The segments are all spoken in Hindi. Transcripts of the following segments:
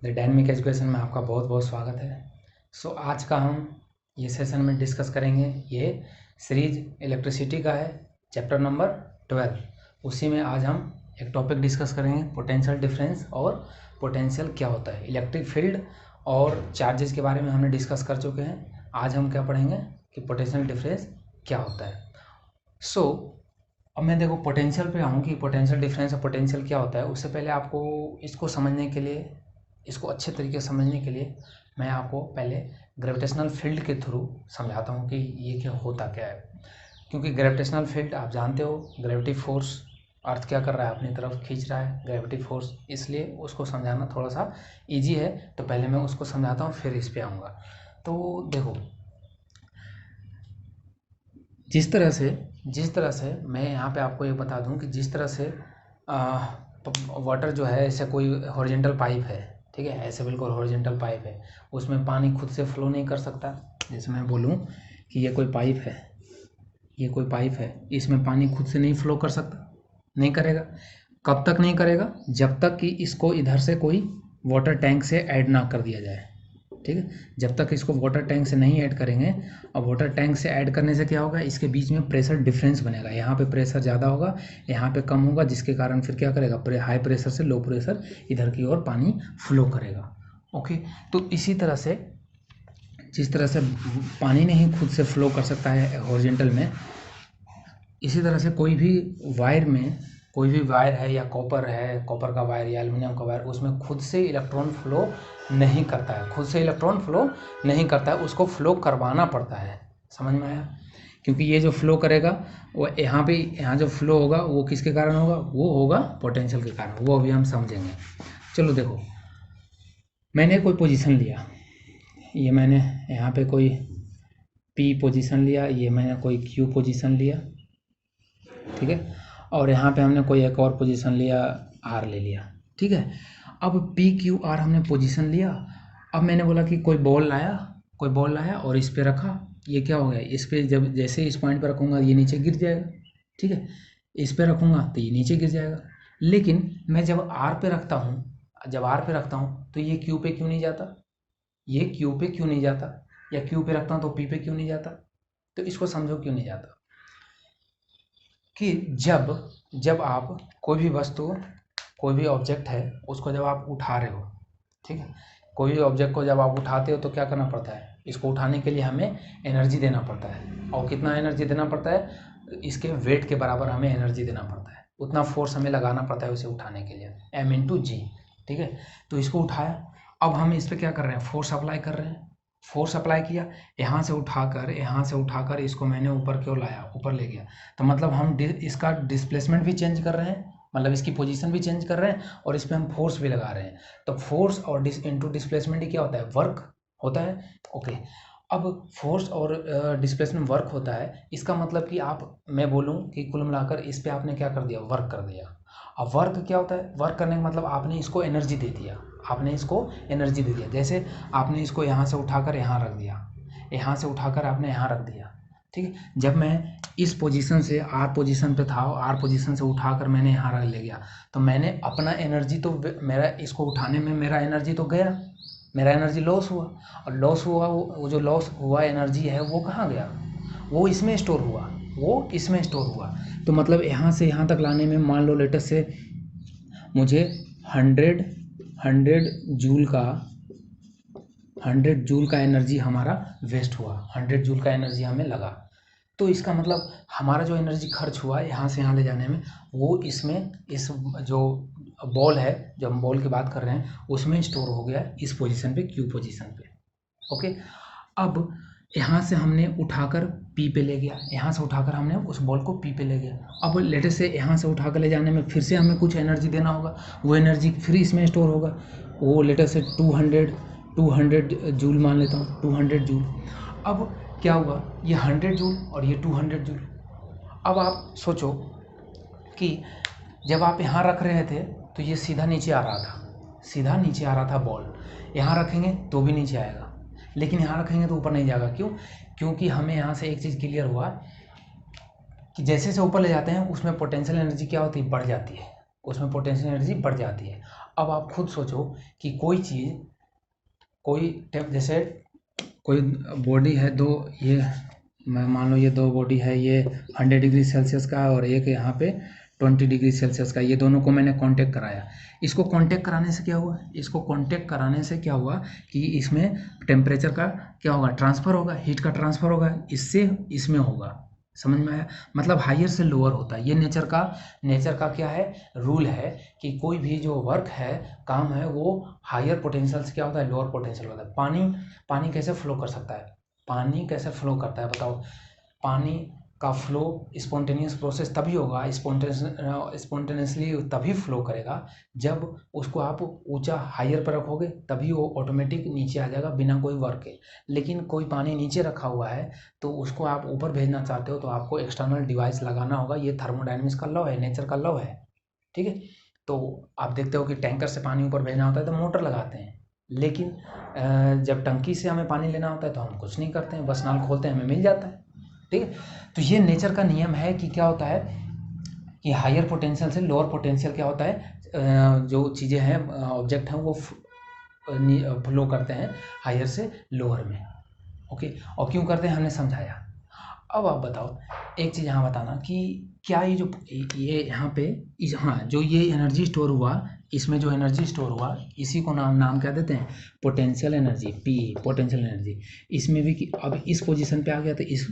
द डायनेमिक एजुकेशन में आपका बहुत बहुत स्वागत है। आज का हम ये सेशन में डिस्कस करेंगे, ये सीरीज इलेक्ट्रिसिटी का है, चैप्टर नंबर 12। उसी में आज हम एक टॉपिक डिस्कस करेंगे, पोटेंशियल डिफरेंस और पोटेंशियल क्या होता है। इलेक्ट्रिक फील्ड और चार्जेस के बारे में हमने डिस्कस कर चुके हैं। आज हम क्या पढ़ेंगे कि पोटेंशियल डिफरेंस क्या होता है। अब मैं देखो पोटेंशियल पे आऊँ कि पोटेंशियल डिफरेंस और पोटेंशियल क्या होता है। उससे पहले आपको इसको समझने के लिए, इसको अच्छे तरीके से समझने के लिए मैं आपको पहले ग्रेविटेशनल फील्ड के थ्रू समझाता हूँ कि ये क्या होता क्या है। क्योंकि ग्रेविटेशनल फील्ड आप जानते हो, ग्रेविटी फोर्स, अर्थ क्या कर रहा है, अपनी तरफ खींच रहा है, ग्रेविटी फोर्स, इसलिए उसको समझाना थोड़ा सा ईजी है। तो पहले मैं उसको समझाता हूँ, फिर इस पे आऊँगा। तो देखो, जिस तरह से मैं यहाँ पे आपको ये बता दूँ कि जिस तरह से वाटर जो है, ऐसे कोई हॉरिजॉन्टल पाइप है, ठीक है, ऐसे बिल्कुल हॉरिजॉन्टल पाइप है, उसमें पानी खुद से फ्लो नहीं कर सकता। जैसे मैं बोलूँ कि ये कोई पाइप है, ये कोई पाइप है, इसमें पानी खुद से नहीं फ्लो कर सकता, नहीं करेगा। कब तक नहीं करेगा? जब तक कि इसको इधर से कोई वाटर टैंक से ऐड ना कर दिया जाए, ठीक है। जब तक इसको वाटर टैंक से नहीं ऐड करेंगे, और वाटर टैंक से ऐड करने से क्या होगा, इसके बीच में प्रेशर डिफरेंस बनेगा। यहाँ पे प्रेशर ज़्यादा होगा, यहाँ पे कम होगा, जिसके कारण फिर क्या करेगा, हाई प्रेशर से लो प्रेशर इधर की ओर पानी फ्लो करेगा। ओके, तो इसी तरह से जिस तरह से पानी नहीं खुद से फ्लो कर सकता है हॉरिजॉन्टल में, इसी तरह से कोई भी वायर में, कोई भी वायर है या कॉपर है, कॉपर का वायर या एल्युमिनियम का वायर, उसमें खुद से इलेक्ट्रॉन फ्लो नहीं करता है, खुद से इलेक्ट्रॉन फ्लो नहीं करता है, उसको फ्लो करवाना पड़ता है। समझ में आया? क्योंकि ये जो फ्लो करेगा वो यहाँ जो फ्लो होगा वो किसके कारण होगा, वो होगा पोटेंशियल के कारण। वो अभी हम समझेंगे। चलो देखो, मैंने कोई पोजीशन लिया, ये मैंने यहाँ पे कोई P पोजीशन लिया, ये मैंने कोई Q पोजीशन लिया, ठीक है, और यहाँ पे हमने कोई एक और पोजीशन लिया, R ले लिया, ठीक है। अब P Q R हमने पोजीशन लिया। अब मैंने बोला कि कोई बॉल लाया और इस पे रखा। ये क्या हो गया, इस पे जब जैसे इस पॉइंट पर रखूँगा ये नीचे गिर जाएगा, ठीक है। इस पे रखूँगा तो ये नीचे गिर जाएगा। लेकिन मैं जब R पे रखता हूँ तो ये Q पे क्यों नहीं जाता, ये Q पे क्यों नहीं जाता, या Q पे रखता हूँ तो P पे क्यों नहीं जाता। तो इसको समझो क्यों नहीं जाता कि जब आप कोई भी वस्तु, कोई भी ऑब्जेक्ट है, उसको जब आप उठा रहे हो, ठीक है, कोई भी ऑब्जेक्ट को जब आप उठाते हो तो क्या करना पड़ता है, इसको उठाने के लिए हमें एनर्जी देना पड़ता है। और कितना एनर्जी देना पड़ता है, इसके वेट के बराबर हमें एनर्जी देना पड़ता है, उतना फोर्स हमें लगाना पड़ता है उसे उठाने के लिए, M×G, ठीक है। तो इसको उठाया, अब हम इस पर क्या कर रहे हैं, फोर्स अप्लाई कर रहे हैं। फोर्स अप्लाई किया, यहाँ से उठाकर इसको मैंने ऊपर क्यों लाया, ऊपर ले गया। तो मतलब हम इसका डिस्प्लेसमेंट भी चेंज कर रहे हैं, मतलब इसकी पोजीशन भी चेंज कर रहे हैं, और इस पर हम फोर्स भी लगा रहे हैं। तो फोर्स और इनटू डिस्प्लेसमेंट ही क्या होता है, वर्क होता है। ओके, अब फोर्स और डिस्प्लेसमेंट वर्क होता है। इसका मतलब कि मैं बोलूँ कि कुल मिलाकर इस पर आपने क्या कर दिया, वर्क कर दिया। अब वर्क क्या होता है, वर्क करने का मतलब आपने इसको एनर्जी दे दिया, जैसे आपने इसको यहाँ से उठाकर यहाँ रख दिया, यहाँ से उठाकर आपने यहाँ रख दिया, ठीक है। जब मैं इस पोजीशन से R पोजीशन पे था, R पोजीशन से उठाकर मैंने यहाँ रख ले गया, तो मैंने अपना एनर्जी तो, मेरा इसको उठाने में मेरा एनर्जी तो गया, मेरा एनर्जी लॉस हुआ। और लॉस हुआ, वो जो लॉस हुआ एनर्जी है वो कहाँ गया, वो इसमें स्टोर हुआ। तो मतलब यहाँ से यहाँ तक लाने में मान लो लेटेस्ट से मुझे 100 जूल का एनर्जी हमारा वेस्ट हुआ, 100 जूल का एनर्जी हमें लगा। तो इसका मतलब हमारा जो एनर्जी खर्च हुआ यहाँ से यहाँ ले जाने में, वो इसमें, इस जो बॉल है, जो हम बॉल की बात कर रहे हैं, उसमें स्टोर हो गया, इस पोजीशन पे, Q पोजीशन पे। ओके, अब यहाँ से हमने उठाकर P पे ले गया, यहाँ से उठाकर हमने उस बॉल को P पे ले गया। अब लेटेस्ट से यहाँ से उठाकर ले जाने में फिर से हमें कुछ एनर्जी देना होगा, वो एनर्जी फिर इसमें स्टोर होगा, वो लेटेस्ट से 200 जूल मान लेता हूँ, 200 जूल। अब क्या हुआ, ये 100 जूल और ये 200 जूल। अब आप सोचो कि जब आप यहाँ रख रहे थे तो ये सीधा नीचे आ रहा था बॉल। यहाँ रखेंगे तो भी नीचे आएगा, लेकिन यहाँ रखेंगे तो ऊपर नहीं जाएगा। क्यों? क्योंकि हमें यहाँ से एक चीज़ क्लियर हुआ कि जैसे ऊपर ले जाते हैं उसमें पोटेंशियल एनर्जी क्या होती है, बढ़ जाती है, अब आप खुद सोचो कि कोई चीज़, कोई जैसे कोई बॉडी है, दो, ये मान लो ये दो बॉडी है, ये 100 डिग्री सेल्सियस का और एक यहाँ पे 20 डिग्री सेल्सियस का, ये दोनों को मैंने कांटेक्ट कराया। इसको कांटेक्ट कराने से क्या हुआ, इसको कांटेक्ट कराने से क्या हुआ कि इसमें टेम्परेचर का क्या होगा, ट्रांसफ़र होगा, हीट का ट्रांसफ़र होगा, इससे इसमें होगा। समझ में आया? मतलब हायर से लोअर होता है। ये नेचर का क्या है, रूल है कि कोई भी जो वर्क है, काम है, वो हायर पोटेंशियल से क्या होता है, लोअर पोटेंशियल होता है। पानी कैसे फ्लो कर सकता है, पानी कैसे फ्लो करता है बताओ? पानी का फ्लो स्पॉन्टेनियस प्रोसेस तभी होगा, स्पॉन्टेनियसली तभी फ्लो करेगा जब उसको आप ऊंचा हायर पर रखोगे, तभी वो ऑटोमेटिक नीचे आ जाएगा बिना कोई वर्क के। लेकिन कोई पानी नीचे रखा हुआ है तो उसको आप ऊपर भेजना चाहते हो तो आपको एक्सटर्नल डिवाइस लगाना होगा। ये थर्मोडायनेमिक्स का लॉ है, नेचर का लॉ है, ठीक है। तो आप देखते हो कि टैंकर से पानी ऊपर भेजना होता है तो मोटर लगाते हैं, लेकिन जब टंकी से हमें पानी लेना होता है तो हम कुछ नहीं करते हैं, बस नल खोलते हैं, हमें मिल जाता है, ठीक है। तो ये नेचर का नियम है कि क्या होता है कि हायर पोटेंशियल से लोअर पोटेंशियल क्या होता है, जो चीज़ें हैं, ऑब्जेक्ट हैं, वो फ्लो करते हैं हायर से लोअर में, ओके। और क्यों करते हैं हमने समझाया। अब आप बताओ एक चीज़ यहाँ बताना कि क्या ये जो ये यहाँ पे हाँ, जो ये एनर्जी स्टोर हुआ, इसमें जो एनर्जी स्टोर हुआ, इसी को नाम क्या देते हैं, potential energy, P, potential energy. इसमें भी कि अब इस पोजीशन पे आ गया तो इस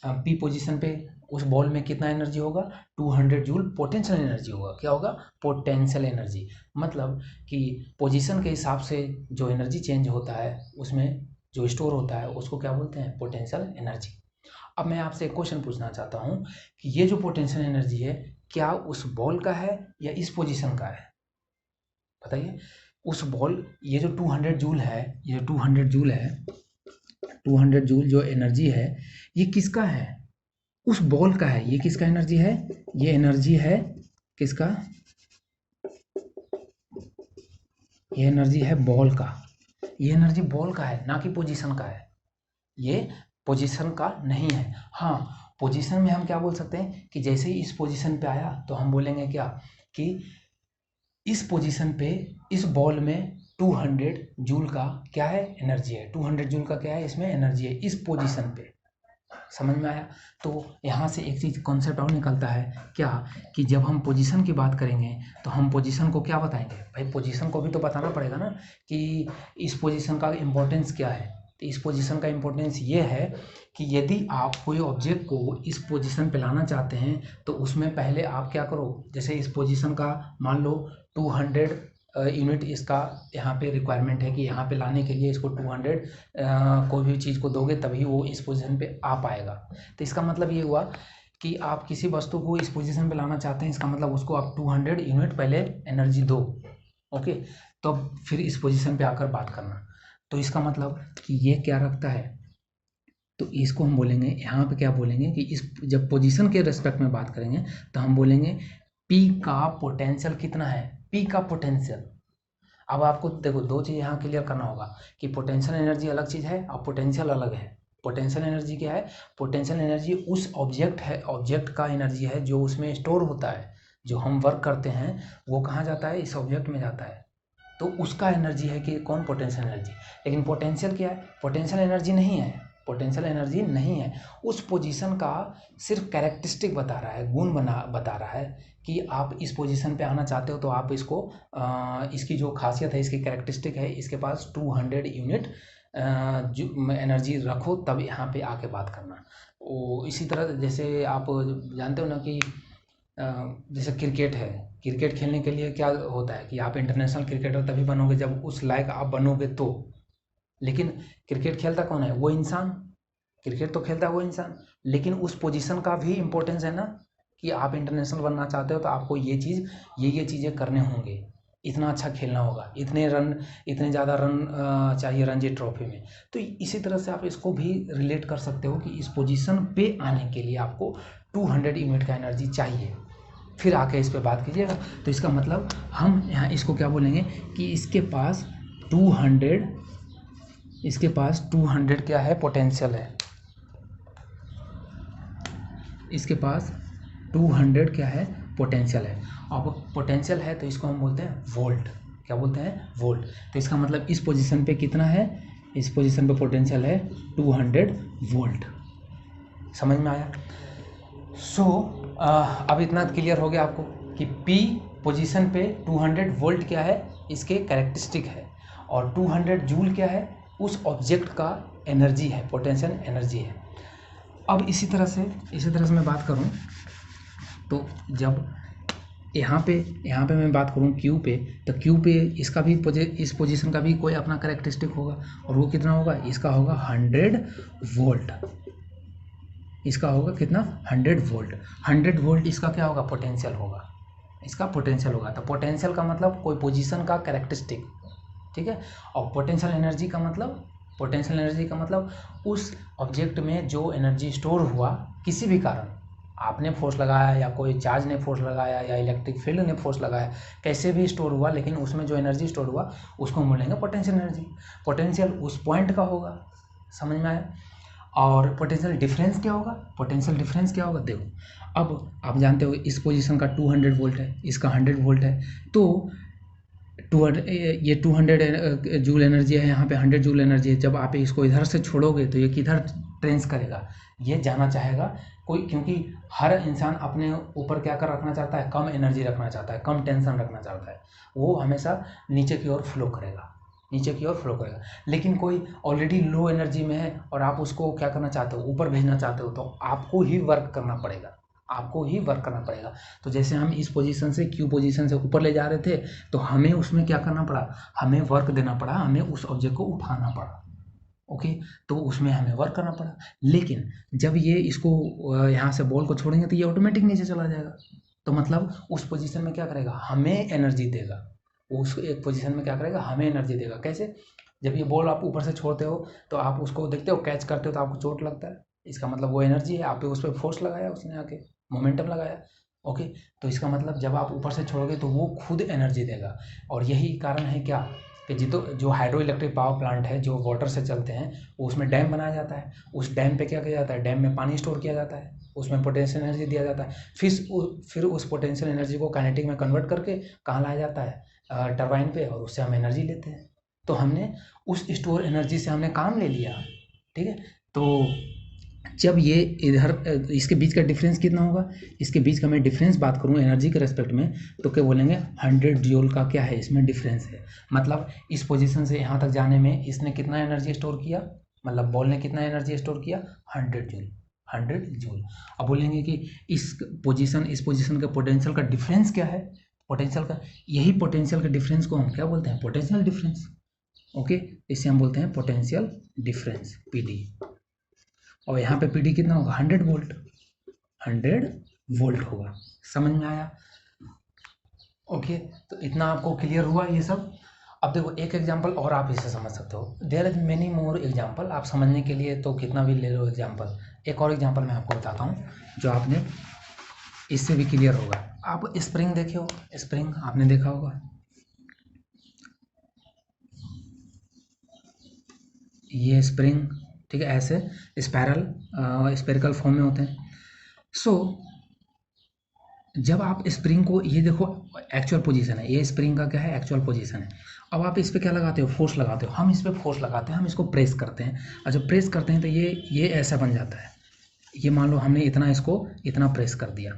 पी पोजीशन पे उस बॉल में कितना एनर्जी होगा, 200 जूल पोटेंशियल एनर्जी होगा। क्या होगा, पोटेंशियल एनर्जी। मतलब कि पोजीशन के हिसाब से जो एनर्जी चेंज होता है, उसमें जो स्टोर होता है, उसको क्या बोलते हैं, पोटेंशियल एनर्जी। अब मैं आपसे एक क्वेश्चन पूछना चाहता हूँ कि ये जो पोटेंशियल एनर्जी है, क्या उस बॉल का है या इस पोजीशन का है, बताइए। उस बॉल, ये जो 200 जूल है, ये 200 जूल है, 200 जूल जो एनर्जी है, ये किसका है, उस बॉल का है। ये किसका एनर्जी है, ये एनर्जी है किसका, ये एनर्जी है बॉल का। ये एनर्जी बॉल का है, ना कि पोजीशन का है। ये पोजीशन का नहीं है। हाँ, पोजीशन में हम क्या बोल सकते हैं कि जैसे ही इस पोजीशन पे आया तो हम बोलेंगे क्या कि इस पोजीशन पे इस बॉल में 200 जूल का क्या है, एनर्जी है। 200 जूल का क्या है, इसमें एनर्जी है, इस पोजीशन पे। समझ में आया? तो यहाँ से एक चीज़ कॉन्सेप्ट और निकलता है क्या, कि जब हम पोजीशन की बात करेंगे तो हम पोजीशन को क्या बताएंगे, भाई पोजीशन को भी तो बताना पड़ेगा ना कि इस पोजीशन का इम्पोर्टेंस क्या है। तो इस पोजीशन का इम्पोर्टेंस ये है कि यदि आप कोई ऑब्जेक्ट को इस पोजीशन पे लाना चाहते हैं तो उसमें पहले आप क्या करो, जैसे इस पोजीशन का मान लो 200 यूनिट इसका यहाँ पे रिक्वायरमेंट है कि यहाँ पे लाने के लिए इसको 200 कोई भी चीज़ को दोगे तभी वो इस पोजीशन पे आ पाएगा। तो इसका मतलब ये हुआ कि आप किसी वस्तु को इस पोजीशन पे लाना चाहते हैं, इसका मतलब उसको आप 200 यूनिट पहले एनर्जी दो, ओके, तो फिर इस पोजीशन पे आकर बात करना। तो इसका मतलब कि ये क्या रखता है, तो इसको हम बोलेंगे, यहाँ पे क्या बोलेंगे कि इस जब पोजीशन के रेस्पेक्ट में बात करेंगे तो हम बोलेंगे पी का पोटेंशियल कितना है, पी का पोटेंशियल। अब आपको देखो दो चीज़ यहाँ क्लियर करना होगा कि पोटेंशियल एनर्जी अलग चीज़ है और पोटेंशियल अलग है। पोटेंशियल एनर्जी क्या है, पोटेंशियल एनर्जी उस ऑब्जेक्ट है, ऑब्जेक्ट का एनर्जी है जो उसमें स्टोर होता है, जो हम वर्क करते हैं वो कहाँ जाता है, इस ऑब्जेक्ट में जाता है, तो उसका एनर्जी है कि कौन, पोटेंशियल एनर्जी। लेकिन पोटेंशियल क्या है, पोटेंशियल एनर्जी नहीं है, पोटेंशियल एनर्जी नहीं है, उस पोजीशन का सिर्फ कैरेक्टरिस्टिक बता रहा है, गुण बता रहा है कि आप इस पोजीशन पे आना चाहते हो तो आप इसको इसकी जो खासियत है, इसकी कैरेक्टरिस्टिक है, इसके पास 200 यूनिट जो एनर्जी रखो तब यहाँ पे आके बात करना। वो इसी तरह जैसे आप जानते हो ना कि जैसे क्रिकेट है, क्रिकेट खेलने के लिए क्या होता है कि आप इंटरनेशनल क्रिकेटर तभी बनोगे जब उस लायक आप बनोगे तो। लेकिन क्रिकेट खेलता कौन है, वो इंसान, क्रिकेट तो खेलता है वो इंसान, लेकिन उस पोजीशन का भी इम्पोर्टेंस है ना कि आप इंटरनेशनल बनना चाहते हो तो आपको ये चीज़, ये चीज़ें करने होंगे, इतना अच्छा खेलना होगा, इतने रन, इतने ज़्यादा रन चाहिए रणजी ट्रॉफी में। तो इसी तरह से आप इसको भी रिलेट कर सकते हो कि इस पोजीशन पे आने के लिए आपको 200 यूनिट का एनर्जी चाहिए, फिर आके इस पर बात कीजिएगा। तो इसका मतलब हम यहाँ इसको क्या बोलेंगे कि इसके पास 200, इसके पास 200 क्या है, पोटेंशियल है, इसके पास 200 क्या है, पोटेंशियल है। अब पोटेंशियल है तो इसको हम बोलते हैं वोल्ट। क्या बोलते हैं? वोल्ट। तो इसका मतलब इस पोजीशन पे कितना है? इस पोजीशन पे पोटेंशियल है 200 वोल्ट। समझ में आया? अब इतना क्लियर हो गया आपको कि P पोजीशन पे 200 वोल्ट क्या है, इसके कैरेक्टरिस्टिक है, और 200 जूल क्या है, उस ऑब्जेक्ट का एनर्जी है, पोटेंशियल एनर्जी है। अब इसी तरह से मैं बात करूं तो जब यहाँ पे मैं बात करूँ Q पे, तो Q पे इसका भी इस पोजीशन का भी कोई अपना कैरेक्टरिस्टिक होगा, और वो कितना होगा? इसका होगा 100 वोल्ट। इसका होगा कितना? 100 वोल्ट। 100 वोल्ट इसका क्या होगा? पोटेंशियल होगा। इसका पोटेंशियल होगा। तो पोटेंशियल का मतलब कोई पोजीशन का कैरेक्टरिस्टिक, ठीक है। और पोटेंशियल एनर्जी का मतलब उस ऑब्जेक्ट में जो एनर्जी स्टोर हुआ किसी भी कारण, आपने फोर्स लगाया या कोई चार्ज ने फोर्स लगाया या इलेक्ट्रिक फील्ड ने फोर्स लगाया, कैसे भी स्टोर हुआ, लेकिन उसमें जो एनर्जी स्टोर हुआ उसको हम बोलेंगे पोटेंशियल एनर्जी। पोटेंशियल उस पॉइंट का होगा। समझ में आया? और पोटेंशियल डिफरेंस क्या होगा? देखो, अब आप जानते हो इस पोजीशन का 200 वोल्ट है, इसका 100 वोल्ट है, तो 200 जूल एनर्जी है, यहाँ पे 100 जूल एनर्जी है। जब आप इसको इधर से छोड़ोगे तो ये किधर ट्रेंस करेगा? ये जाना चाहेगा कोई, क्योंकि हर इंसान अपने ऊपर क्या कर रखना चाहता है? कम एनर्जी रखना चाहता है, कम टेंशन रखना चाहता है। वो हमेशा नीचे की ओर फ्लो करेगा। लेकिन कोई ऑलरेडी लो एनर्जी में है और आप उसको क्या करना चाहते हो? ऊपर भेजना चाहते हो, तो आपको ही वर्क करना पड़ेगा। तो जैसे हम इस पोजीशन से Q पोजीशन से ऊपर ले जा रहे थे, तो हमें उसमें क्या करना पड़ा? हमें वर्क देना पड़ा, हमें उस ऑब्जेक्ट को उठाना पड़ा। ओके, तो उसमें हमें वर्क करना पड़ा। लेकिन जब ये इसको यहाँ से बॉल को छोड़ेंगे तो ये ऑटोमेटिक नीचे चला जाएगा। तो मतलब उस पोजीशन में क्या करेगा? हमें एनर्जी देगा। उस एक पोजीशन में क्या करेगा? हमें एनर्जी देगा। कैसे? जब ये बॉल आप ऊपर से छोड़ते हो तो आप उसको देखते हो, कैच करते हो तो आपको चोट लगता है। इसका मतलब वो एनर्जी है, आप पे उस पर फोर्स लगाया, उसने आके मोमेंटम लगाया। ओके, तो इसका मतलब जब आप ऊपर से छोड़ोगे तो वो खुद एनर्जी देगा। और यही कारण है क्या कि जो हाइड्रो इलेक्ट्रिक पावर प्लांट है, जो वाटर से चलते हैं, वो उसमें डैम बनाया जाता है। उस डैम पे क्या किया जाता है? डैम में पानी स्टोर किया जाता है, उसमें पोटेंशियल एनर्जी दिया जाता है। फिर उस पोटेंशियल एनर्जी को काइनेटिक में कन्वर्ट करके कहाँ लाया जाता है? टरबाइन पे, और उससे हम एनर्जी लेते हैं। तो हमने उस स्टोर एनर्जी से हमने काम ले लिया। ठीक है, तो जब ये इधर इसके बीच का डिफरेंस कितना होगा? इसके बीच का मैं डिफरेंस बात करूँ एनर्जी के रेस्पेक्ट में, तो क्या बोलेंगे? 100 जूल का क्या है? इसमें डिफरेंस है। मतलब इस पोजीशन से यहाँ तक जाने में इसने कितना एनर्जी स्टोर किया? मतलब बॉल ने कितना एनर्जी स्टोर किया? 100 जूल। अब बोलेंगे कि इस पोजीशन के पोटेंशियल का डिफरेंस क्या है? यही पोटेंशियल के डिफरेंस को हम क्या बोलते हैं? Potential difference. ओके, इसे हम बोलते हैं पोटेंशियल डिफरेंस, PD। और यहाँ पे PD कितना होगा? 100 वोल्ट होगा। समझ में आया? ओके, तो इतना आपको क्लियर हुआ ये सब। अब देखो एक एग्जांपल और आप इसे समझ सकते हो। There is many more example. आप समझने के लिए तो कितना भी ले लो एग्जांपल। एक और एग्जांपल मैं आपको बताता हूँ जो आपने इससे भी क्लियर होगा। आप स्प्रिंग देखे हो? स्प्रिंग आपने देखा होगा। ये स्प्रिंग, ठीक है, ऐसे स्पेरिकल फॉर्म में होते हैं। जब आप स्प्रिंग को, ये देखो एक्चुअल पोजीशन है, ये स्प्रिंग का क्या है? एक्चुअल पोजीशन है। अब आप इस पर क्या लगाते हो? फोर्स लगाते हो। हम इस पर फोर्स लगाते हैं, हम इसको प्रेस करते हैं, और जब प्रेस करते हैं तो ये ऐसा बन जाता है। ये मान लो हमने इतना प्रेस कर दिया।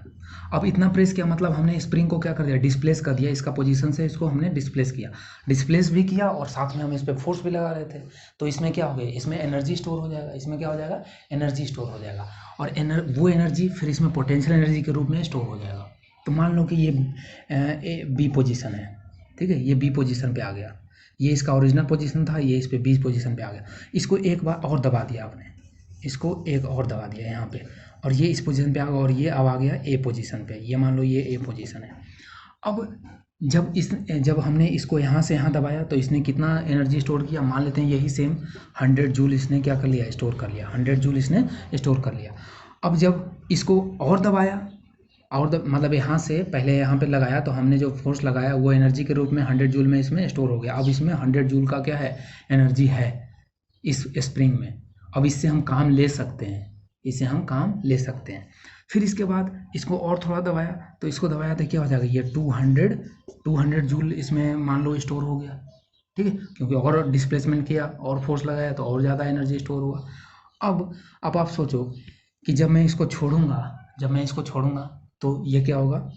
अब इतना प्रेस किया मतलब हमने स्प्रिंग को क्या कर दिया? डिस्प्लेस कर दिया। इसका पोजीशन से इसको हमने डिस्प्लेस भी किया, और साथ में हम इस पर फोर्स भी लगा रहे थे। तो इसमें क्या हो गया? इसमें एनर्जी स्टोर हो जाएगा। इसमें क्या हो जाएगा? एनर्जी स्टोर हो जाएगा, और वो एनर्जी फिर इसमें पोटेंशियल एनर्जी के रूप में स्टोर हो जाएगा। तो मान लो कि ये बी पोजीशन है, ठीक है, ये बी पोजीशन पे आ गया। ये इसका ओरिजिनल पोजीशन था, ये इस पे बी पोजीशन पे आ गया। इसको एक बार और दबा दिया आपने, इसको एक और दबा दिया यहाँ पे, और ये इस पोजीशन पे आ गया, और ये अब आ गया ए पोजीशन पे। ये मान लो ये ए पोजीशन है। अब जब हमने इसको यहाँ से यहाँ दबाया तो इसने कितना एनर्जी स्टोर किया? मान लेते हैं यही सेम 100 जूल इसने क्या कर लिया? स्टोर कर लिया। 100 जूल इसने स्टोर कर लिया। अब जब इसको और दबाया, मतलब यहाँ से पहले यहाँ पे लगाया तो हमने जो फोर्स लगाया वो एनर्जी के रूप में 100 जूल में इसमें स्टोर हो गया। अब इसमें 100 जूल का क्या है? एनर्जी है इस स्प्रिंग में। अब इससे हम काम ले सकते हैं, फिर इसके बाद इसको और थोड़ा दबाया, तो इसको दबाया तो क्या हो जाएगा, ये 200 जूल इसमें मान लो स्टोर हो गया, ठीक है, क्योंकि और डिस्प्लेसमेंट किया और फोर्स लगाया तो और ज़्यादा एनर्जी स्टोर हुआ। अब आप सोचो कि जब मैं इसको छोड़ूंगा तो ये क्या होगा,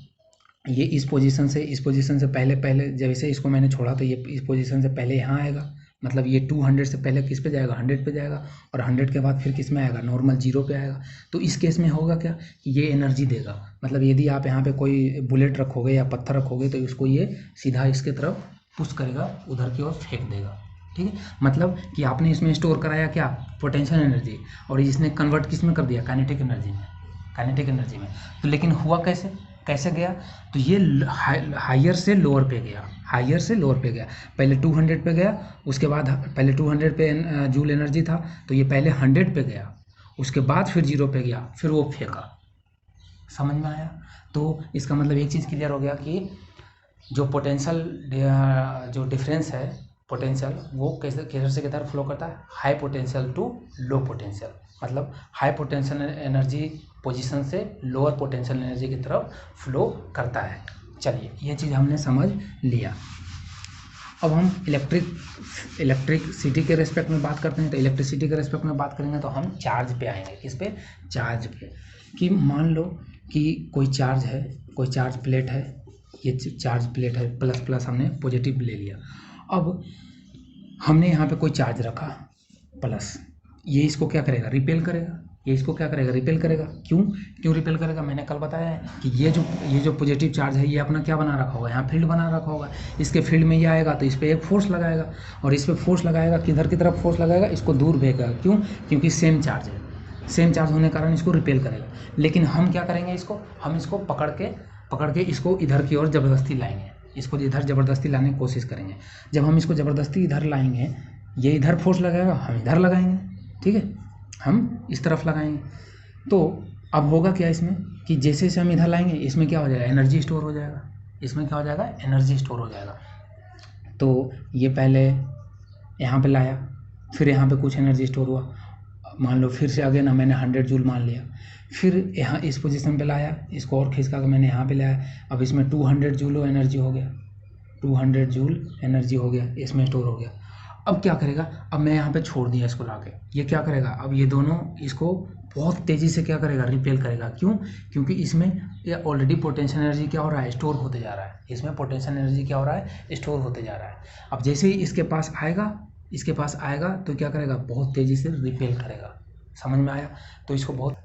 ये इस पोजीशन से पहले जैसे इसको मैंने छोड़ा तो ये इस पोजीशन से पहले यहाँ आएगा, मतलब ये 200 से पहले किस पे जाएगा, 100 पे जाएगा, और 100 के बाद फिर किस में आएगा, नॉर्मल 0 पे आएगा। तो इस केस में होगा क्या कि ये एनर्जी देगा, मतलब यदि आप यहाँ पे कोई बुलेट रखोगे या पत्थर रखोगे तो इसको ये सीधा इसके तरफ पुश करेगा, उधर की ओर फेंक देगा, ठीक है। मतलब कि आपने इसमें स्टोर कराया क्या, पोटेंशियल एनर्जी, और इसने कन्वर्ट किस में कर दिया, काइनेटिक एनर्जी में। तो लेकिन हुआ कैसे गया, तो ये हायर से लोअर पे गया, पहले 200 पे गया, उसके बाद पहले 200 पे जूल एनर्जी था तो ये पहले 100 पे गया, उसके बाद फिर 0 पे गया, फिर वो फेंका। समझ में आया। तो इसका मतलब एक चीज़ क्लियर हो गया कि जो पोटेंशियल जो डिफरेंस है पोटेंशियल, वो किधर से किधर फ्लो करता है, high potential to low potential, मतलब हाई पोटेंशियल एनर्जी पोजीशन से लोअर पोटेंशियल एनर्जी की तरफ फ्लो करता है। चलिए ये चीज़ हमने समझ लिया। अब हम इलेक्ट्रिसिटी के रेस्पेक्ट में बात करते हैं। तो इलेक्ट्रिसिटी के रेस्पेक्ट में बात करेंगे तो हम चार्ज पे आएंगे। किस पे, चार्ज पे। कि मान लो कि कोई चार्ज प्लेट है, ये चार्ज प्लेट है, प्लस हमने पॉजिटिव ले लिया। अब हमने यहाँ पे कोई चार्ज रखा प्लस, ये इसको क्या करेगा, रिपेल करेगा। रिपेल करेगा। क्यों रिपेल करेगा, मैंने कल बताया है कि ये जो पॉजिटिव चार्ज है ये अपना क्या बना रखा होगा, यहाँ फील्ड बना रखा होगा। इसके फील्ड में ये आएगा तो इस पर एक फोर्स लगाएगा, और इस पर फोर्स लगाएगा, किधर की तरफ फोर्स लगाएगा, इसको दूर भेजेगा। क्यों, क्योंकि सेम चार्ज है, सेम चार्ज होने के कारण इसको रिपेल करेगा। लेकिन हम क्या करेंगे, हम इसको पकड़ के इसको इधर की ओर ज़बरदस्ती लाएंगे, इसको इधर ज़बरदस्ती लाने की कोशिश करेंगे। जब हम इसको ज़बरदस्ती इधर लाएंगे, ये इधर फोर्स लगाएगा, हम इधर लगाएंगे, ठीक है, हम इस तरफ लगाएंगे। तो अब होगा क्या इसमें कि जैसे हम इधर लाएंगे, इसमें क्या हो जाएगा, एनर्जी स्टोर हो जाएगा। एनर्जी स्टोर हो जाएगा। तो ये पहले यहाँ पे लाया, फिर यहाँ पे कुछ एनर्जी स्टोर हुआ, मान लो फिर से अगेन मैंने 100 जूल मान लिया, फिर यहाँ इस पोजीशन पे लाया, इसको और खींच कर मैंने यहाँ पे लाया। अब इसमें 200 जूल एनर्जी हो गया, 200 जूल एनर्जी हो गया, इसमें स्टोर हो गया। अब क्या करेगा, अब मैं यहाँ पे छोड़ दिया इसको लाके, ये क्या करेगा, अब ये दोनों इसको बहुत तेज़ी से क्या करेगा, रिपेल करेगा। क्यों, क्योंकि इसमें ये ऑलरेडी पोटेंशियल एनर्जी क्या हो रहा है, स्टोर होते जा रहा है। इसमें पोटेंशियल एनर्जी क्या हो रहा है, स्टोर होते जा रहा है। अब जैसे ही इसके पास आएगा तो क्या करेगा, बहुत तेज़ी से रिपेल करेगा। समझ में आया। तो इसको बहुत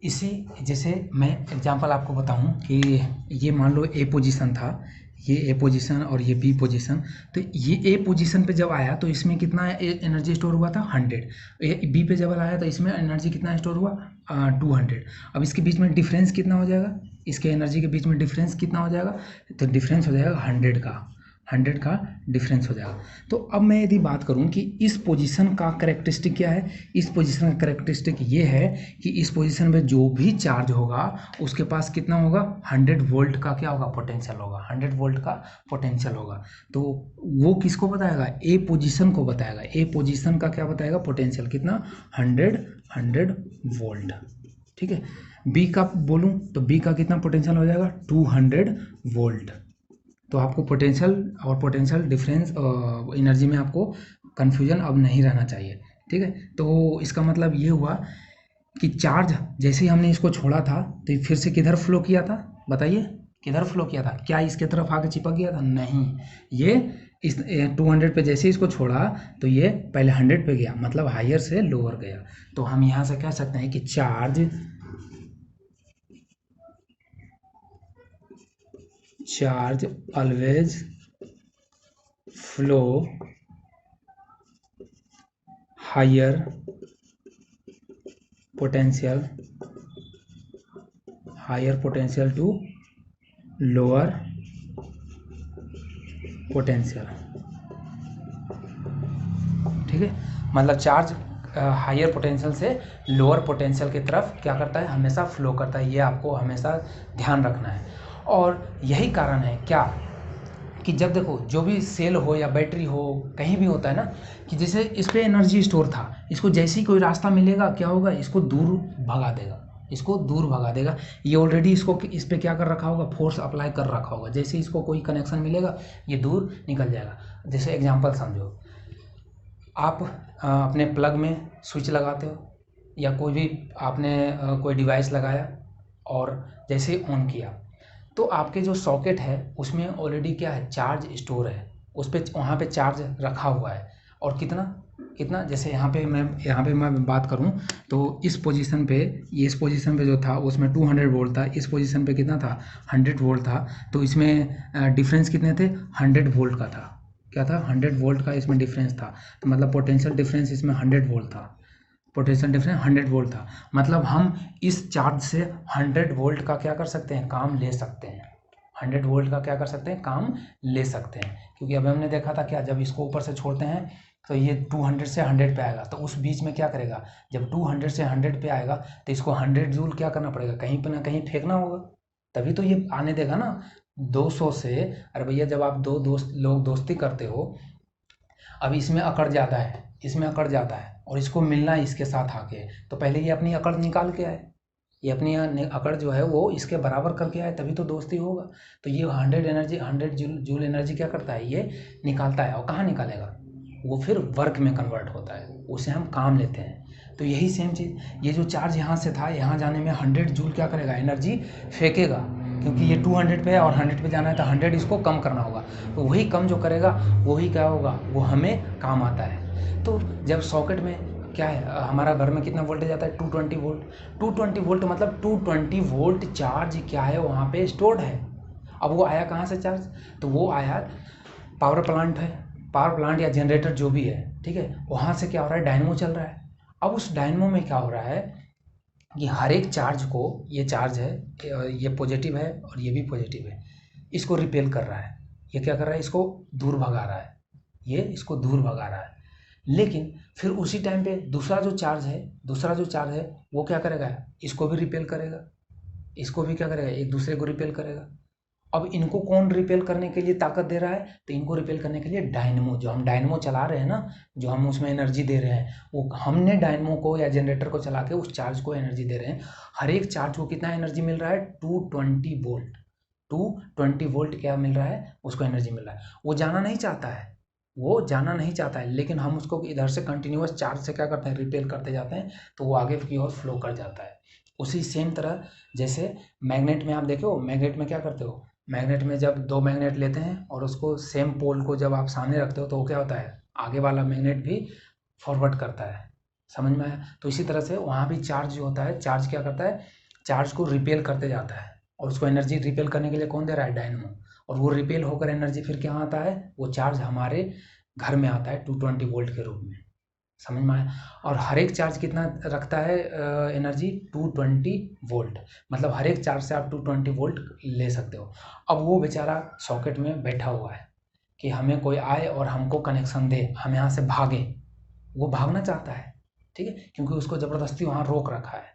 इसी जैसे मैं एग्जांपल आपको बताऊं कि ये मान लो ए पोजीशन था, ये ए पोजीशन और ये बी पोजीशन। तो ये ए पोजीशन पे जब आया तो इसमें कितना एनर्जी स्टोर हुआ था, 100। बी पे जब आया तो इसमें एनर्जी कितना स्टोर हुआ, 200। अब इसके बीच में डिफरेंस कितना हो जाएगा, इसके एनर्जी के बीच में डिफरेंस कितना हो जाएगा, तो डिफरेंस हो जाएगा 100 का डिफरेंस हो जाएगा। तो अब मैं यदि बात करूं कि इस पोजीशन का कैरेक्टरिस्टिक क्या है, इस पोजीशन का कैरेक्टरिस्टिक ये है कि इस पोजीशन में जो भी चार्ज होगा उसके पास कितना होगा, 100 वोल्ट का क्या होगा, पोटेंशियल होगा। 100 वोल्ट का पोटेंशियल होगा। तो वो किसको बताएगा, ए पोजीशन को बताएगा। ए पोजीशन का क्या बताएगा, पोटेंशियल कितना, 100 वोल्ट, ठीक है। बी का बोलूँ तो बी का कितना पोटेंशियल हो जाएगा, 200 वोल्ट। तो आपको पोटेंशियल डिफरेंस एनर्जी में आपको कन्फ्यूजन अब नहीं रहना चाहिए, ठीक है। तो इसका मतलब ये हुआ कि चार्ज जैसे ही हमने इसको छोड़ा था तो फिर से किधर फ्लो किया था, बताइए किधर फ्लो किया था, क्या इसके तरफ आके चिपक गया था, नहीं। ये इस 200 पे जैसे इसको छोड़ा तो ये पहले 100 पे गया, मतलब हायर से लोअर गया। तो हम यहाँ से कह सकते हैं कि charge always flow higher potential to lower potential, ठीक है। मतलब चार्ज हायर पोटेंशियल से लोअर पोटेंशियल की तरफ क्या करता है, हमेशा फ्लो करता है। ये आपको हमेशा ध्यान रखना है। और यही कारण है क्या कि जब देखो जो भी सेल हो या बैटरी हो, कहीं भी होता है ना, कि जैसे इस पर एनर्जी स्टोर था, इसको जैसे ही कोई रास्ता मिलेगा क्या होगा, इसको दूर भगा देगा, इसको दूर भगा देगा। ये ऑलरेडी इसको इस पर क्या कर रखा होगा, फोर्स अप्लाई कर रखा होगा। जैसे इसको कोई कनेक्शन मिलेगा ये दूर निकल जाएगा। जैसे एग्जांपल समझो, आप अपने प्लग में स्विच लगाते हो या कोई भी आपने कोई डिवाइस लगाया और जैसे ही ऑन किया तो आपके जो सॉकेट है उसमें ऑलरेडी क्या है, चार्ज स्टोर है, उस पर वहाँ पे चार्ज रखा हुआ है। और कितना कितना, जैसे यहाँ पे मैं बात करूँ तो इस पोजीशन पे, ये इस पोजीशन पे जो था उसमें 200 वोल्ट था, इस पोजीशन पे कितना था, 100 वोल्ट था। तो इसमें डिफरेंस कितने थे, 100 वोल्ट का था। क्या था, 100 वोल्ट का इसमें डिफरेंस था। तो मतलब पोटेंशियल डिफरेंस इसमें 100 वोल्ट था, पोटेंशियल डिफरेंस 100 वोल्ट था। मतलब हम इस चार्ज से 100 वोल्ट का क्या कर सकते हैं, काम ले सकते हैं। 100 वोल्ट का क्या कर सकते हैं, काम ले सकते हैं। क्योंकि अभी हमने देखा था क्या, जब इसको ऊपर से छोड़ते हैं तो ये 200 से 100 पे आएगा, तो उस बीच में क्या करेगा, जब 200 से 100 पे आएगा तो इसको 100 जूल क्या करना पड़ेगा, कहीं पर ना कहीं फेंकना होगा, तभी तो ये आने देगा ना। 200 से, अरे भैया जब आप दो दोस्त लोग दोस्ती करते हो, अब इसमें अकड़ ज़्यादा है, इसमें अकड़ ज़्यादा है और इसको मिलना है इसके साथ आके, तो पहले ये अपनी अकड़ निकाल के आए, ये अपनी अकड़ जो है वो इसके बराबर करके आए, तभी तो दोस्ती होगा। तो ये 100 जूल एनर्जी क्या करता है, ये निकालता है। और कहाँ निकालेगा, वो फिर वर्क में कन्वर्ट होता है, उसे हम काम लेते हैं। तो यही सेम चीज़, ये जो चार्ज यहाँ से था यहाँ जाने में 100 जूल क्या करेगा, एनर्जी फेंकेगा। क्योंकि ये 200 पे है और 100 पे जाना है तो 100 इसको कम करना होगा। तो वही कम जो करेगा वही क्या होगा, वो हमें काम आता है। तो जब सॉकेट में क्या है, हमारा घर में कितना वोल्टेज आता है, 220 वोल्ट। 220 वोल्ट मतलब 220 वोल्ट चार्ज क्या है, वहाँ पे स्टोर्ड है। अब वो आया कहाँ से चार्ज, तो वो आया पावर प्लांट है, पावर प्लांट या जनरेटर जो भी है, ठीक है, वहाँ से क्या हो रहा है, डायनमो चल रहा है। अब उस डायनमो में क्या हो रहा है कि हर एक चार्ज को, ये चार्ज है, ये पॉजिटिव है और ये भी पॉजिटिव है, इसको रिपेल कर रहा है। ये क्या कर रहा है, इसको दूर भगा रहा है, ये इसको दूर भगा रहा है। लेकिन फिर उसी टाइम पे दूसरा जो चार्ज है वो क्या करेगा, इसको भी रिपेल करेगा, इसको भी क्या करेगा, एक दूसरे को रिपेल करेगा। अब इनको कौन रिपेल करने के लिए ताकत दे रहा है, तो इनको रिपेल करने के लिए डायनमो, जो हम डायनमो चला रहे हैं ना, जो हम उसमें एनर्जी दे रहे हैं, वो हमने डायनमो को या जनरेटर को चला के उस चार्ज को एनर्जी दे रहे हैं। हर एक चार्ज को कितना एनर्जी मिल रहा है, 220 वोल्ट। 220 वोल्ट क्या मिल रहा है, उसको एनर्जी मिल रहा है। वो जाना नहीं चाहता है, वो जाना नहीं चाहता है, लेकिन हम उसको इधर से कंटिन्यूअस चार्ज से क्या करते हैं, रिपेल करते जाते हैं, तो वो आगे की ओर फ्लो कर जाता है। उसी सेम तरह जैसे मैग्नेट में आप देखो, मैग्नेट में क्या करते हो, मैग्नेट में जब दो मैग्नेट लेते हैं और उसको सेम पोल को जब आप सामने रखते हो तो वो क्या होता है, आगे वाला मैग्नेट भी फॉरवर्ड करता है। समझ में आया। तो इसी तरह से वहाँ भी चार्ज जो होता है, चार्ज क्या करता है, चार्ज को रिपेल करते जाता है और उसको एनर्जी रिपेल करने के लिए कौन दे रहा है, डायनमो। और वो रिपेल होकर एनर्जी फिर क्या आता है, वो चार्ज हमारे घर में आता है 220 वोल्ट के रूप में। समझ में आया। और हर एक चार्ज कितना रखता है एनर्जी, 220 वोल्ट। मतलब हर एक चार्ज से आप 220 वोल्ट ले सकते हो। अब वो बेचारा सॉकेट में बैठा हुआ है कि हमें कोई आए और हमको कनेक्शन दे, हम यहाँ से भागें, वो भागना चाहता है, ठीक है, क्योंकि उसको ज़बरदस्ती वहाँ रोक रखा है।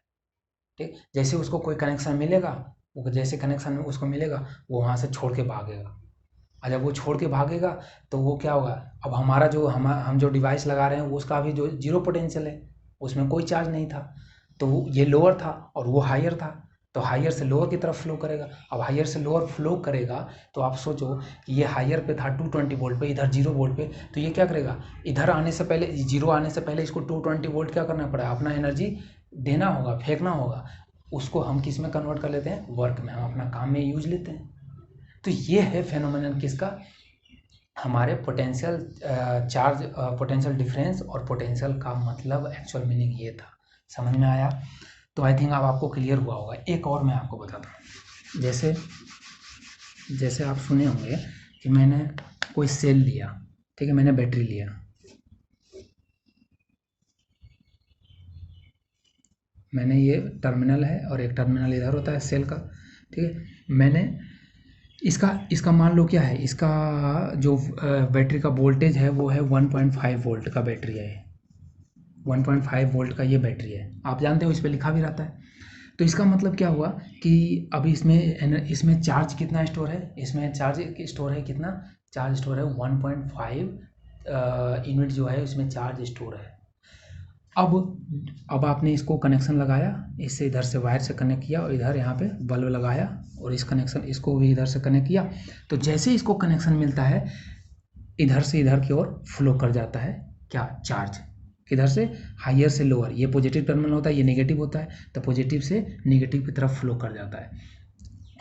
ठीक, जैसे उसको कोई कनेक्शन मिलेगा, वो जैसे कनेक्शन उसको मिलेगा वो वहाँ से छोड़ के भागेगा। और जब वो छोड़ के भागेगा तो वो क्या होगा, अब हमारा जो हम जो डिवाइस लगा रहे हैं वो उसका अभी जो जीरो पोटेंशियल है, उसमें कोई चार्ज नहीं था, तो ये लोअर था और वो हायर था, तो हायर से लोअर की तरफ फ्लो करेगा। अब हायर से लोअर फ्लो करेगा तो आप सोचो कि ये हायर पे था 220 वोल्ट पे, इधर 0 वोल्ट पे, तो ये क्या करेगा, इधर आने से पहले, जीरो आने से पहले इसको 220 वोल्ट क्या करना पड़ा, अपना एनर्जी देना होगा, फेंकना होगा। उसको हम किस में कन्वर्ट कर लेते हैं, वर्क में, हम अपना काम में यूज लेते हैं। तो ये है फेनोमेनन किसका, हमारे पोटेंशियल चार्ज, पोटेंशियल डिफरेंस और पोटेंशियल का मतलब एक्चुअल मीनिंग ये था। समझ में आया। तो आई थिंक अब आपको क्लियर हुआ होगा। एक और मैं आपको बताता हूँ, जैसे जैसे आप सुने होंगे कि मैंने कोई सेल लिया, ठीक है, मैंने बैटरी लिया, मैंने ये टर्मिनल है और एक टर्मिनल इधर होता है सेल का, ठीक है, मैंने इसका मान लो क्या है, इसका जो बैटरी का वोल्टेज है वो है 1.5 वोल्ट का बैटरी है, 1.5 वोल्ट का ये बैटरी है, आप जानते हो इस पर लिखा भी रहता है। तो इसका मतलब क्या हुआ कि अभी इसमें चार्ज कितना स्टोर है, इसमें चार्ज स्टोर है कितना, चार्ज स्टोर है 1.5 यूनिट जो है इसमें चार्ज स्टोर है। अब आपने इसको कनेक्शन लगाया, इससे इधर से वायर से कनेक्ट किया और इधर यहाँ पे बल्ब लगाया और इस कनेक्शन इसको भी इधर से कनेक्ट किया। तो जैसे ही इसको कनेक्शन मिलता है इधर से इधर की ओर फ्लो कर जाता है क्या, चार्ज। किधर से, हायर से लोअर। ये पॉजिटिव टर्मिनल होता है, ये नेगेटिव होता है, तो पॉजिटिव से नेगेटिव की तरफ फ्लो कर जाता है।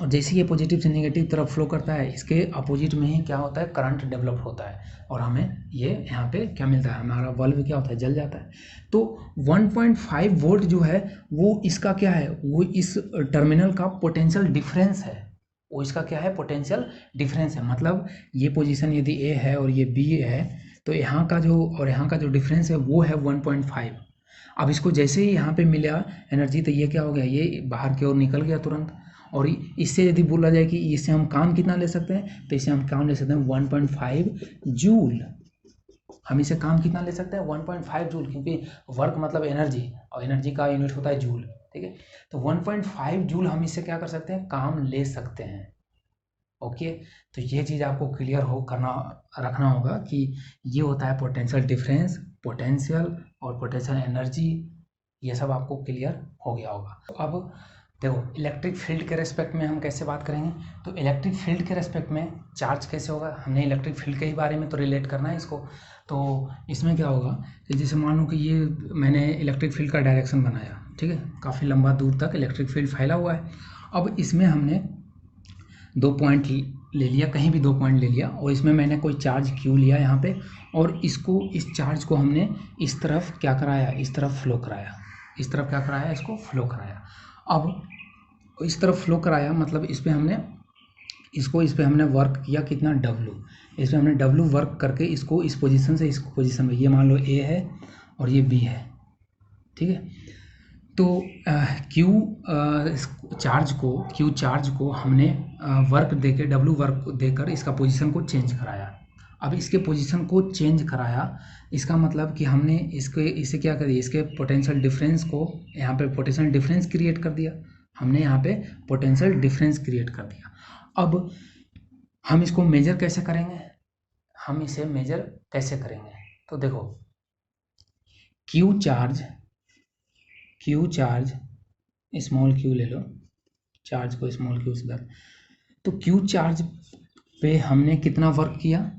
और जैसे ये पॉजिटिव से नेगेटिव तरफ फ्लो करता है, इसके अपोजिट में ही क्या होता है, करंट डेवलप होता है और हमें ये यहाँ पे क्या मिलता है, हमारा बल्ब क्या होता है, जल जाता है। तो 1.5 वोल्ट जो है वो इसका क्या है, वो इस टर्मिनल का पोटेंशियल डिफरेंस है। वो इसका क्या है, पोटेंशियल डिफरेंस है। मतलब ये पोजीशन यदि ए है और ये बी है, तो यहाँ का जो और यहाँ का जो डिफरेंस है वो है 1.5। अब इसको जैसे ही यहाँ पे मिला एनर्जी, तो ये क्या हो गया, ये बाहर की ओर निकल गया तुरंत। और इससे यदि बोला जाए कि इससे हम काम कितना ले सकते हैं, तो इससे हम काम ले सकते हैं 1.5 जूल। हम इसे काम कितना ले सकते हैं, 1.5 जूल, क्योंकि वर्क मतलब एनर्जी और एनर्जी का यूनिट होता है जूल। ठीक है, तो 1.5 जूल हम इससे क्या कर सकते हैं, काम ले सकते हैं। ओके, तो ये चीज़ आपको क्लियर हो करना रखना होगा कि ये होता है पोटेंशियल डिफरेंस, पोटेंशियल और पोटेंशियल एनर्जी। ये सब आपको क्लियर हो गया होगा। तो अब देखो इलेक्ट्रिक फील्ड के रेस्पेक्ट में हम कैसे बात करेंगे। तो इलेक्ट्रिक फील्ड के रेस्पेक्ट में चार्ज कैसे होगा, हमने इलेक्ट्रिक फील्ड के ही बारे में तो रिलेट करना है इसको। तो इसमें क्या होगा कि जैसे मान लो कि ये मैंने इलेक्ट्रिक फील्ड का डायरेक्शन बनाया, ठीक है, काफ़ी लंबा दूर तक इलेक्ट्रिक फील्ड फैला हुआ है। अब इसमें हमने 2 पॉइंट ले लिया, कहीं भी 2 पॉइंट ले लिया, और इसमें मैंने कोई चार्ज क्यू लिया यहाँ पे, और इसको, इस चार्ज को हमने इस तरफ क्या कराया, इस तरफ फ्लो कराया, इस तरफ क्या कराया, इसको फ्लो कराया। अब इस तरफ फ्लो कराया मतलब इस पर हमने वर्क किया कितना, W। इस पर हमने W वर्क करके इसको इस पोजीशन से इस पोजीशन में, ये मान लो A है और ये B है, ठीक है। तो Q चार्ज को हमने वर्क देके, W वर्क देकर इसका पोजीशन को चेंज कराया। अब इसके पोजीशन को चेंज कराया, इसका मतलब कि हमने इसे क्या कर दिया, इसके पोटेंशियल डिफरेंस को, यहाँ पे पोटेंशियल डिफरेंस क्रिएट कर दिया हमने, यहाँ पे पोटेंशियल डिफरेंस क्रिएट कर दिया। अब हम इसको मेजर कैसे करेंगे, हम इसे मेजर कैसे करेंगे, तो देखो Q चार्ज, स्मॉल q ले लो, चार्ज को स्मॉल q से कर, तो Q चार्ज पे हमने कितना वर्क किया,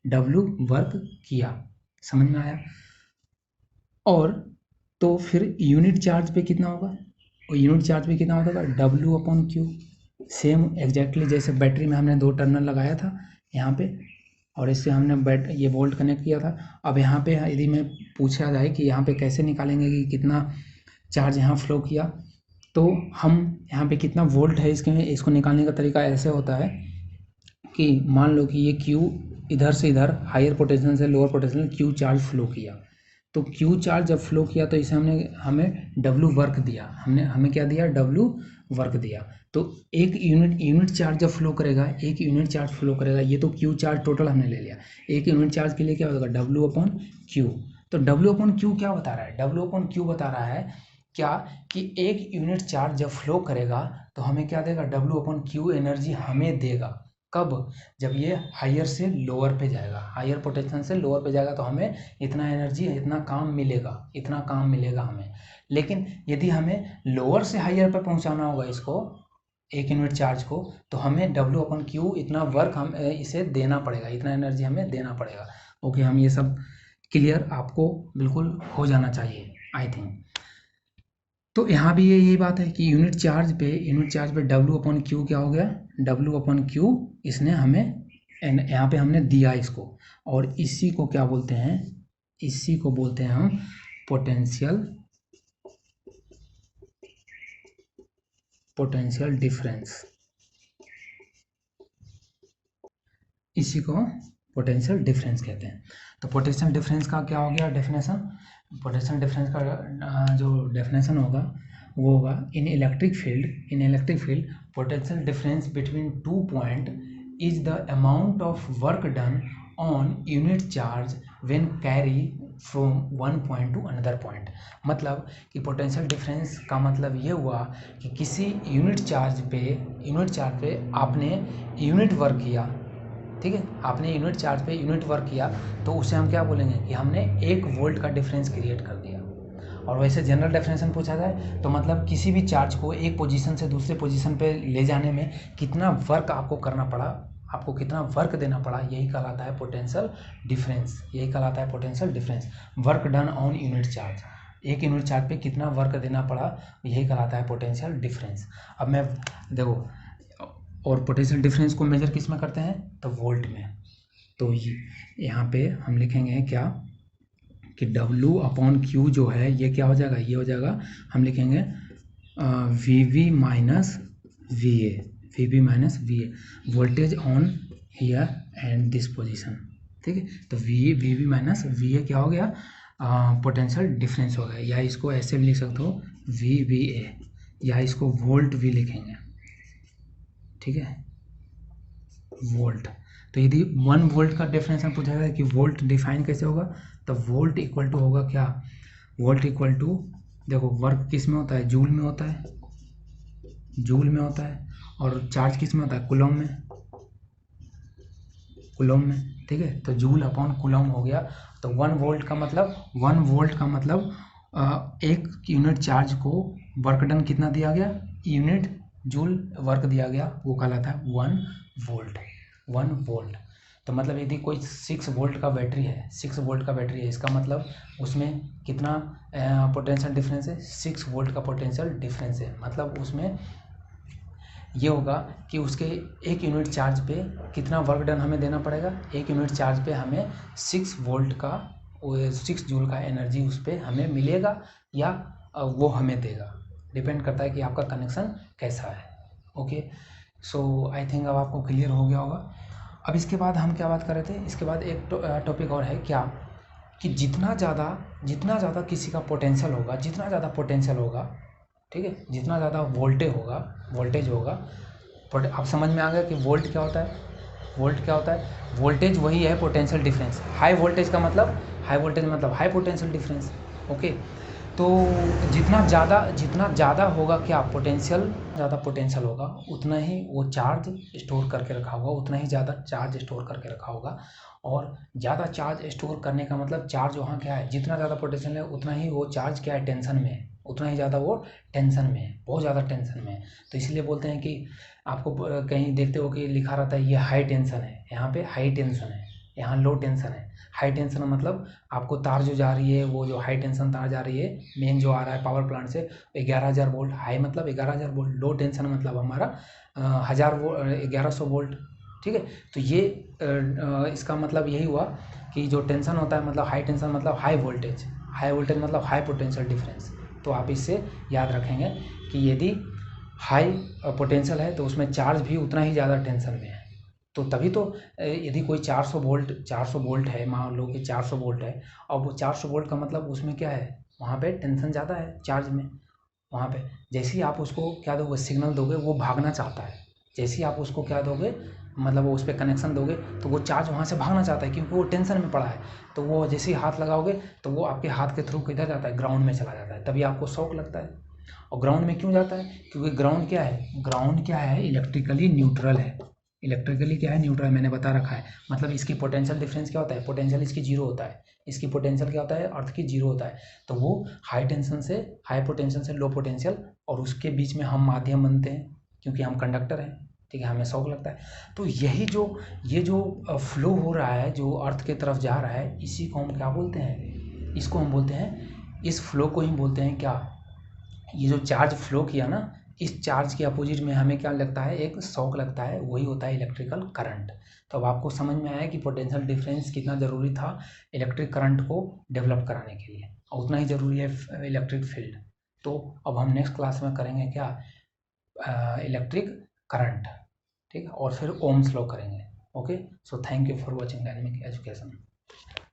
W वर्क किया, समझ में आया। और तो फिर यूनिट चार्ज पे कितना होगा, और यूनिट चार्ज पे कितना होगा, W/Q। सेम एग्जैक्टली जैसे बैटरी में हमने 2 टर्मिनल लगाया था यहाँ पे, और इससे हमने ये वोल्ट कनेक्ट किया था। अब यहाँ पे यदि मैं पूछा जाए कि यहाँ पे कैसे निकालेंगे कि कितना चार्ज यहाँ फ्लो किया, तो हम यहाँ पे कितना वोल्ट है इसको निकालने का तरीका ऐसे होता है कि मान लो कि ये Q इधर से इधर हायर पोटेंशियल से lower potential Q charge flow किया, तो Q चार्ज जब फ्लो किया तो इसे हमें W वर्क दिया, हमें क्या दिया, W वर्क दिया। तो एक यूनिट चार्ज जब फ्लो करेगा, ये तो Q चार्ज टोटल हमने ले लिया, एक यूनिट चार्ज के लिए क्या होगा, W/Q। तो W/Q क्या बता रहा है, W/Q बता रहा है क्या कि एक यूनिट चार्ज जब फ्लो करेगा तो हमें क्या देगा, W/Q एनर्जी हमें देगा। कब, जब ये हायर से लोअर पे जाएगा, हायर पोटेंशियल से लोअर पे जाएगा, तो हमें इतना एनर्जी, इतना काम मिलेगा हमें। लेकिन यदि हमें लोअर से हायर पे पहुंचाना होगा इसको, एक यूनिट चार्ज को, तो हमें W/Q इतना वर्क हम इसे देना पड़ेगा, इतना एनर्जी हमें देना पड़ेगा। ओके, हम ये सब क्लियर आपको बिल्कुल हो जाना चाहिए आई थिंक। तो यहाँ भी यही बात है कि यूनिट चार्ज पे W/Q क्या हो गया, W/Q इसने हमें यहाँ पे हमने दिया इसको, और इसी को क्या बोलते हैं, इसी को बोलते हैं हम पोटेंशियल डिफरेंस। इसी को पोटेंशियल डिफरेंस कहते हैं। तो पोटेंशियल डिफरेंस का क्या हो गया डेफिनेशन, पोटेंशियल डिफरेंस का जो डेफिनेशन होगा वो होगा, इन electric field potential difference between 2 point is the amount of work done on unit charge when carry from one point two another point. मतलब कि पोटेंशियल डिफरेंस का मतलब ये हुआ कि किसी यूनिट चार्ज पे आपने यूनिट वर्क किया, ठीक है, आपने यूनिट चार्ज पे यूनिट वर्क किया तो उसे हम क्या बोलेंगे कि हमने 1 वोल्ट का डिफरेंस क्रिएट कर दिया। और वैसे जनरल डेफिनेशन पूछा जाए तो मतलब किसी भी चार्ज को एक पोजीशन से दूसरे पोजीशन पे ले जाने में कितना वर्क आपको करना पड़ा, आपको कितना वर्क देना पड़ा, यही कहलाता है पोटेंशियल डिफरेंस। यही कहलाता है potential difference, work done on unit charge. एक यूनिट चार्ज पे कितना वर्क देना पड़ा, यही कहलाता है पोटेंशियल डिफरेंस। अब मैं देखो, और पोटेंशियल डिफरेंस को मेजर किस में करते हैं, तो वोल्ट में। तो यहाँ पे हम लिखेंगे क्या कि W अपॉन Q जो है ये क्या हो जाएगा, ये हो जाएगा, हम लिखेंगे VV minus VA, VB minus VA, voltage on here and this position. ठीक है, तो VB माइनस VA क्या हो गया, पोटेंशियल डिफरेंस हो गया। या इसको ऐसे भी लिख सकते हो VBA, या इसको वोल्ट भी लिखेंगे। ठीक है, वोल्ट। तो यदि 1 वोल्ट का डेफिनेशन पूछा जाए कि वोल्ट डिफाइन कैसे होगा, तो वोल्ट इक्वल टू होगा क्या, वोल्ट इक्वल टू, देखो वर्क किस में होता है, जूल में होता है, जूल में होता है, और चार्ज किस में होता है, कूलम में, कूलम में। ठीक है, तो जूल अपॉन कूलम हो गया। तो 1 वोल्ट का मतलब, 1 वोल्ट का मतलब एक यूनिट चार्ज को वर्क डन कितना दिया गया, यूनिट जूल वर्क दिया गया, वो कहलाता है 1 वोल्ट। 1 वोल्ट तो मतलब यदि कोई 6 वोल्ट का बैटरी है, 6 वोल्ट का बैटरी है, इसका मतलब उसमें कितना पोटेंशियल डिफरेंस है, 6 वोल्ट का पोटेंशियल डिफरेंस है। मतलब उसमें ये होगा कि उसके एक यूनिट चार्ज पे कितना वर्क डन हमें देना पड़ेगा, एक यूनिट चार्ज पे हमें 6 वोल्ट का, 6 जूल का एनर्जी उस पर हमें मिलेगा, या वो हमें देगा। डिपेंड करता है कि आपका कनेक्शन कैसा है। ओके, सो आई थिंक अब आपको क्लियर हो गया होगा। अब इसके बाद हम क्या बात कर रहे थे, इसके बाद एक टॉपिक और है क्या, कि जितना ज़्यादा किसी का पोटेंशियल होगा, जितना ज़्यादा पोटेंशियल होगा, ठीक है, जितना ज़्यादा वोल्टेज होगा, अब समझ में आ गया कि वोल्ट क्या होता है, वोल्ट क्या होता है, वोल्टेज वही है पोटेंशियल डिफरेंस। हाई वोल्टेज का मतलब, हाई वोल्टेज मतलब हाई पोटेंशियल डिफरेंस। ओके, तो जितना ज़्यादा होगा क्या पोटेंशियल, ज़्यादा पोटेंशियल होगा उतना ही वो चार्ज स्टोर करके रखा होगा, उतना ही ज़्यादा चार्ज स्टोर करके रखा होगा। और ज़्यादा चार्ज स्टोर करने का मतलब चार्ज वहाँ क्या है, जितना ज़्यादा पोटेंशियल है उतना ही वो चार्ज क्या है, टेंशन में है, उतना ही ज़्यादा वो टेंशन में है, बहुत ज़्यादा टेंशन में है। तो इसलिए बोलते हैं कि आपको कहीं देखते हो कि लिखा रहता है ये हाई टेंशन है, यहाँ पे हाई टेंशन है, यहाँ लो टेंशन है। हाई टेंशन मतलब आपको तार जो जा रही है, वो जो हाई टेंशन तार जा रही है, मेन जो आ रहा है पावर प्लांट से, 11,000 वोल्ट, हाई मतलब 11,000 वोल्ट, लो टेंशन मतलब हमारा 1000 वोल्ट, 1100 वोल्ट। ठीक है, तो ये इसका मतलब यही हुआ कि जो टेंशन होता है मतलब हाई टेंशन मतलब हाई वोल्टेज, हाई वोल्टेज मतलब हाई पोटेंशियल डिफरेंस। तो आप इससे याद रखेंगे कि यदि हाई पोटेंशियल है तो उसमें चार्ज भी उतना ही ज़्यादा टेंशन में है। तो तभी तो यदि कोई 400 वोल्ट है, मान लो कि 400 वोल्ट है, और वो 400 वोल्ट का मतलब उसमें क्या है, वहाँ पे टेंशन ज़्यादा है चार्ज में। वहाँ पे जैसे ही आप उसको क्या दोगे, सिग्नल दोगे, वो भागना चाहता है। जैसे ही आप उसको क्या दोगे, मतलब वो उस पर कनेक्शन दोगे, तो वो चार्ज वहाँ से भागना चाहता है, क्योंकि वो टेंशन में पड़ा है। तो वो जैसे ही हाथ लगाओगे तो वो आपके हाथ के थ्रू किधर जाता है, ग्राउंड में चला जाता है, तभी आपको शॉक लगता है। और ग्राउंड में क्यों जाता है, क्योंकि ग्राउंड क्या है, इलेक्ट्रिकली न्यूट्रल है। इलेक्ट्रिकली क्या है, न्यूट्रल, मैंने बता रखा है। मतलब इसकी पोटेंशियल डिफरेंस क्या होता है, पोटेंशियल इसकी जीरो होता है, इसकी पोटेंशियल क्या होता है, अर्थ की जीरो होता है। तो वो हाई टेंशन से, हाई पोटेंशियल से लो पोटेंशियल, और उसके बीच में हम माध्यम बनते हैं, क्योंकि हम कंडक्टर हैं। ठीक है, हमें शॉक लगता है। तो ये जो फ्लो हो रहा है, जो अर्थ की तरफ जा रहा है, इसी को हम क्या बोलते हैं, इसको हम बोलते हैं, इस फ्लो को ही बोलते हैं क्या, ये जो चार्ज फ्लो किया ना, इस चार्ज के अपोजिट में हमें क्या लगता है, एक शॉक लगता है, वही होता है इलेक्ट्रिकल करंट। तो अब आपको समझ में आया कि पोटेंशियल डिफरेंस कितना ज़रूरी था इलेक्ट्रिक करंट को डेवलप कराने के लिए, और उतना ही ज़रूरी है इलेक्ट्रिक फील्ड। तो अब हम नेक्स्ट क्लास में करेंगे क्या, इलेक्ट्रिक करंट। ठीक है, और फिर ओम्स लॉ करेंगे। Okay, so thank you for watching dynamic education.